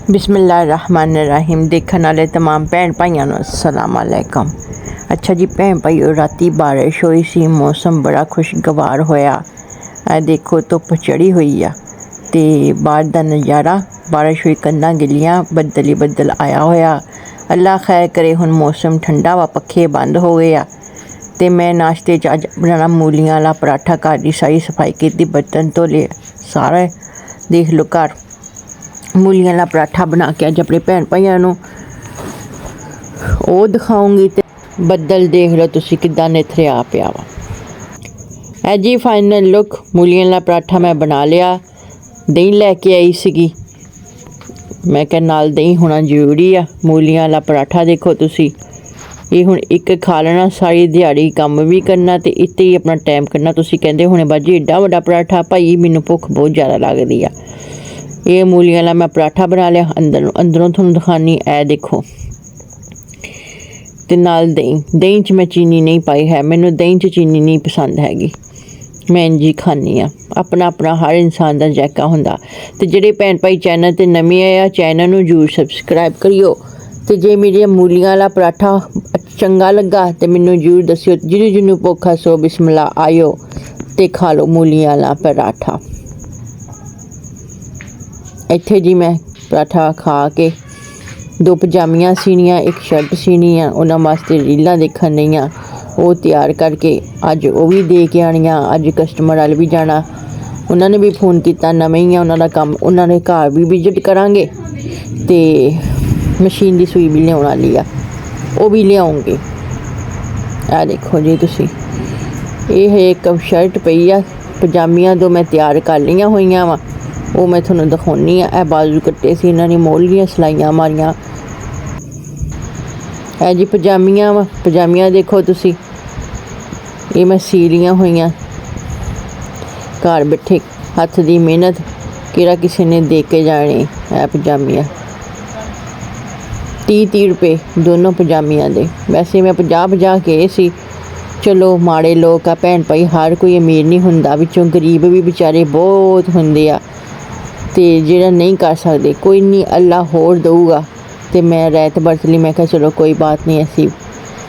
बिस्मिल्लाहिर्रहमानिर्रहीम। देखने वाले तमाम भैन भाइयों को अस्सलाम वालेकुम। अच्छा जी भैन भाइयों, राती बारिश हुई सी, मौसम बड़ा खुशगवार होया। देखो धुप चढ़ी हुई आ ते बाहर का नज़ारा, बारिश हुई, कंधा गिलियां, बदल ही बदल आया होया। अल्लाह खैर करे, हुण मौसम ठंडा वा, पखे बंद हो गए आ। ते मैं नाश्ते च अज बनाना मूलियां वाला पराठा। घर की सारी सफाई की, बर्तन धोले, सारा देख लो घर। मूलियां वाला पराठा बना के अज अपने भैन भाइयों वो दिखाऊंगी। ते बदल देख लो तुसी किद्दां निथरिया पिया वा। है जी फाइनल लुक, मूलियां वाला पराठा मैं बना लिया। दही लैके आई सीगी, मैं क्या नाल दही होना जरूरी आ। मूलियां वाला पराठा देखो तुसी, ये हुण एक खा लेना, सारी दिहाड़ी काम भी करना ते इत्ते ही अपना टाइम करना। तुसी कहंदे होणे बाजी एड्डा वड्डा पराठा, भाई मैनूं भुख बहुत ज़्यादा लगदी आ। ये मूलियां वाला मैं पराठा बना लिया। अंदरों तुहानूं दिखानी, ए देखो। ते नाल दही च मैं चीनी नहीं पाई है, मैनूं दही च चीनी नहीं पसंद हैगी, मैं इंज ही खानी आ। अपना अपना हर इंसान का जायका हुंदा। ते जेह्ड़े भैन भाई चैनल ते नमें आए आ, चैनल नूं जरूर सबसक्राइब करियो। ते जे मेरे मूलियां वाला पराठा चंगा लगा ते मैनूं जरूर दस्सियो। जिन्नूं भुख आ सो बिस्मिल्लाह आयो ते खा लो मूलियां वाला पराठा। इत्थे जी मैं पराठा खा के दो पजामियां सीनियां, एक शर्ट सीनी आ, उन्हां वास्ते रीलां देखन नहीं आ, वो तैयार करके अज वो भी दे के आनियां। अज कस्टमर वाल भी जाना, उन्होंने भी फोन किया, नवें ही आ उन्हां दा कम्म, उन्होंने घर भी विजिट करांगे ते मशीन की सूई भी लियाउण वाली आ, वो भी लियाऊंगे। आ देखो जी तुसी, ये एक शर्ट पई आ, पजामियां दो मैं तैयार कर लियां होईयां वा, वो मैं थोनों दिखाउनी आ। बाजू कट्टे सी इन्हां ने, मोहलियां सिलाइयां मारियां। है जी पजामियां वा, पजामियां देखो तुसी, ये मैं सी लियां होईयां। घर बैठे हत्थ दी मेहनत, केड़ा किसी ने दे के जाने। है पजामियां 30-30 रुपए दोनों पजामियां दे। वैसे मैं 50-50 कहे सी, चलो माड़े लोग आ भैन भाई, हर कोई अमीर नहीं हुंदा, विचों गरीब भी बेचारे बहुत हुंदे आ ते जेड़ा नहीं कर सकते। कोई नहीं, अल्लाह होर दूगा। ते मैं रैत बरत ली, मैं कहा चलो कोई बात नहीं, असी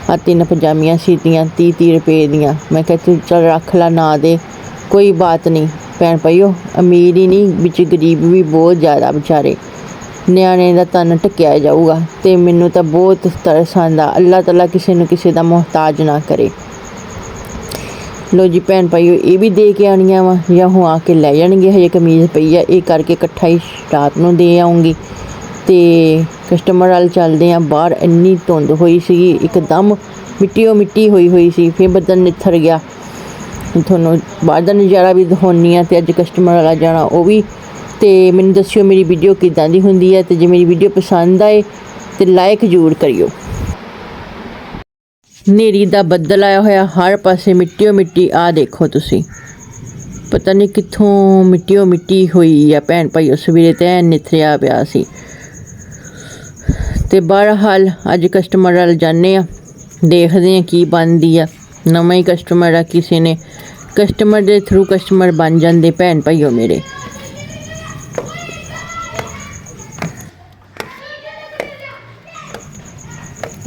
आ 3 पजामियां सीतियां 30-30 रुपए दियां। मैं कहा तू चल रख ला, ना दे कोई बात नहीं। भैन भाइयों अमीर ही नहीं, बिच गरीब भी बहुत ज़्यादा बेचारे, न्याणे दा तन ढक्या जाऊगा। ते मैनूं तां बहुत तरस आंदा, अल्लाह तआला किसी नूं किसी दा मोहताज ना करे। लो जी भैन भाइयों, ये भी दे के आनियां वा, या हो आके लै जाणगे। हजे कमीज़ पई आ, ये करके इकट्ठा ही रात नूं दे आऊँगी। ते कस्टमर वाल चलदे आ। बाहर इन्नी धुंध होई सी, एकदम मिट्टी होई सी, फिर बदल निथर गया। थोनों बाहर दा नज़ारा भी दिखाउनी आ। ते अज कस्टमर वाला जाना, वो भी। ते मैनूं दस्सियो मेरी वीडियो किद्दां दी हुंदी है। ते जे मेरी वीडियो पसंद आए ते लाइक जरूर करियो। नेरी दा बदल आया होया, हर पासे मिट्टी। आ देखो तुसी, पता नहीं कित्थों मिट्टी होई आ भैन भाइयों। सवेरे ते निथरिया पिया सी। ते बहरहाल अज कस्टमर वाल जाने आ, देखदे आ की बनदी आ। नवां ही कस्टमर आ, किसी ने कस्टमर दे थ्रू कस्टमर बन जांदे भैन भाइयों मेरे।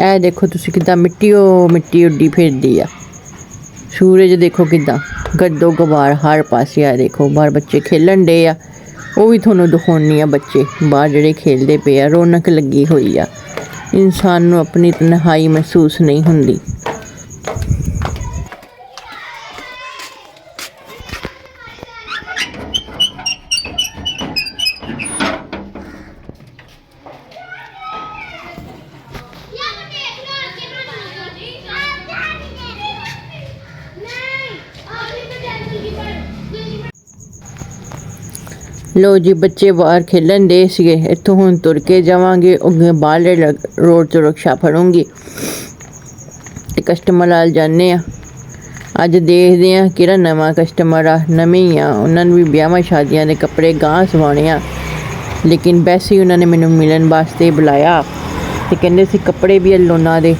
ए देखो तुसी किद्दां मिट्टी उड्डी फिरदी आ। सूरज देखो किद्दां गद्दो गवार हर पासे आ। देखो बाहर बच्चे खेलन डे आ, वो भी थोनों दिखाउनी आ। बच्चे बाहर जेह्ड़े खेलदे पे आ, रौनक लगी हुई आ। इंसान नूं अपनी तन्हाई महसूस नहीं हुंदी। लो जी बच्चे बाहर खेलन दे सीगे। इत्थों हुण तुर के जावांगे, अगे बाहरले रोड तो रिक्शा फड़ूंगी ते कस्टमर नाल जाने आ। अज देखदे आ किहड़ा नवां कस्टमर आ, नवें ही आ। उन्होंने भी ब्याहां शादियां दे कपड़े गांह सवाने आ, लेकिन वैसे ही उन्होंने मैनूं मिलन वास्ते बुलाया ते कहंदे सी कपड़े भी लोना दे,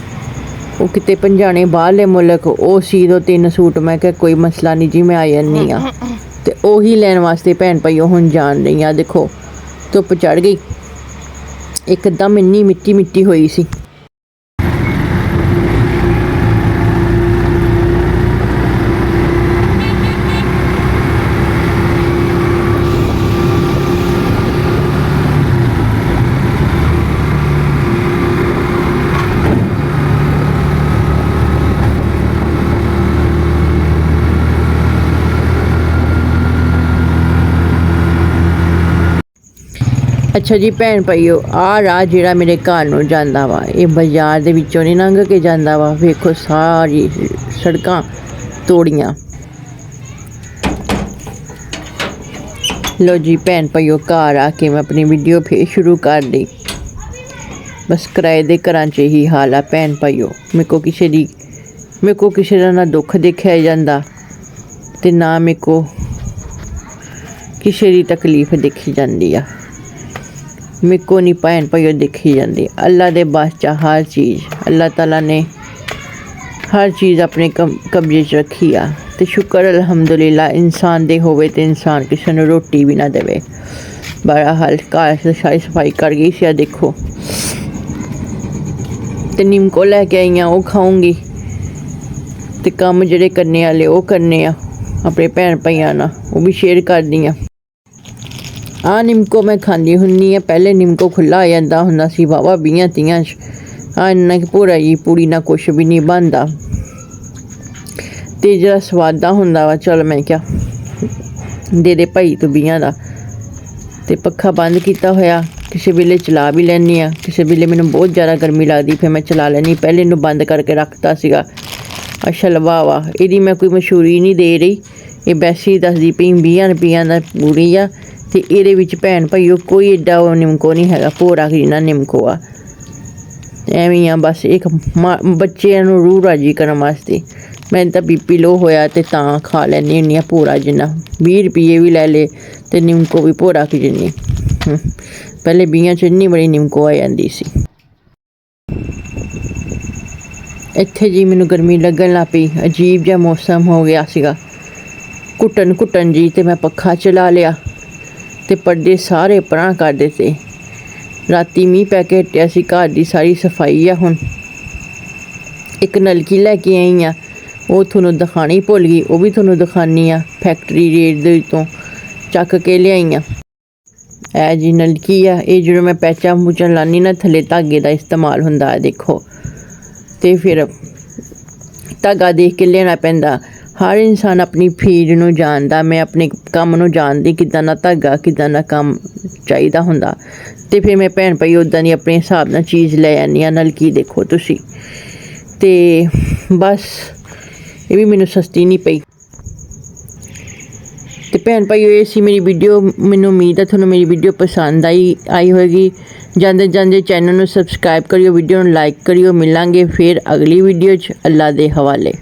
वो किते भंजाने बाहरले मुल्क, वो सी दो 3 सूट। मैं क्या कोई मसला नहीं जी, मैं आ जानी आ। ते ਉਹੀ ਲੈਣ ਵਾਸਤੇ ਭੈਣ ਭਾਈਓ ਹੁਣ ਜਾਣ ਰਹੀ ਆ। देखो धुप चढ़ गई एकदम इन्नी मिट्टी मिट्टी हुई सी। अच्छा जी भैन भाईओ, आ राह जिहड़ा मेरे घर नूं जांदा वा, ये बाजार दे विचों नहीं लंघ के जांदा वा। वेखो सारी सड़कां तोड़ियां। लो जी भैन भाईओ, घर आके मैं अपनी वीडियो फिर शुरू कर दी। बस किराए दे घरां च ही हाल आ भैन भाईओ। मेरे को किसी दा ना दुख देखिया जांदा ते ना मेरे को किसी दी तकलीफ देखी जांदी आ। मेरे को नहीं भैन भाईओ देखी जाती। अल्लाह दे बस च हर चीज़, अल्लाह ताला ने हर चीज़ अपने कब्जे च रखी आ। ते शुक्र अलहमदुलिल्लाह, इंसान दे होवे ते इंसान किसी नूं रोटी भी ना देवे। बड़ा हाल घर सारी सफाई कर गई सी। देखो ते निम्को लैके आई आं, वो खाऊंगी ते कम्म जेह्ड़े करने आह्ले वो करने आ अपने भैन भाइयां नाल, वो भी शेयर करदी आं। निम्को मैं खांदी हुन्नी आं। पहले निम्को खुला आ जांदा हुंदा सी वाहवा 20-30 च। इन्ना भोरा जी पूड़ी ना कुछ भी नहीं बनदा ते जेह्ड़ा स्वादा हुंदा वा, चल मैं क्या दे भाई तू 20 दा। ते पक्खा बंद कीता होया, किसी वेले चला भी लैनी आ, किसी वेले मैनूं बहुत ज़्यादा गर्मी लगदी फिर मैं चला लैनी। पहले इनूं बंद करके रखता सीगा। अच्छा लवावा, इहदी मैं कोई मशहूरी नहीं दे रही, ये वैसे ही दसदी पई 20 रुपइयां दा पूड़ी आ। ते इहदे विच भैन भाईओ कोई एड्डा निम्को नहीं हैगा भोरा जिन्ना निम्को आ। एवें आ बस एक बच्चेआं नूं रूह राजी करन वास्ते। मैं तां बीपी लो होया ते तां खा लैनी हुन्नी आं भोरा जिन्ना। 20 रुपये भी लै ले ते निम्को भी भोरा की जिन्नी। पहले 20 च इन्नी बड़ी निम्को आ जांदी सी। इत्थे जी मैनूं गर्मी लगन लग पई, अजीब जिहा मौसम हो गया सीगा, घुटन जी। ते मैं पक्खा चला लिया ते पर्दे सारे परां कर दित्ते। राती मींह पै के हटिया सी, घर दी सारी सफाई आ हुण। एक नलकी लैके आई आं, वो थोनों दिखानी भुल गई, वो भी थोनों दिखानी आ। फैक्ट्री रेट दे विचों चक के लियाई आं। ऐ जी नलकी आ, ये जो मैं पैचां पूचां लानी ना थल्ले धागे दा इस्तेमाल हुंदा। देखो ते फिर धागा देख के लेना पैंदा। हर इंसान अपनी फील्ड नूं जानदा, मैं अपने कम्म नूं जानदी किद्दां दा धागा किद्दां दा कम्म चाहिदा हुंदा। ते फिर मैं भैन भाई उदां दी अपने हिसाब नाल चीज़ लै आनी आं। नलकी देखो तुसी, ते बस ये भी मैनूं सस्ती नहीं पई। ते भैन भाई ये सी मेरी वीडियो। मैनूं उम्मीद है तुहानूं मेरी वीडियो पसंद आई होएगी। जांदे जांदे चैनल नूं सबसक्राइब करियो, वीडियो नूं लाइक करियो। मिलांगे फिर अगली वीडियो च। अल्लाह दे हवाले।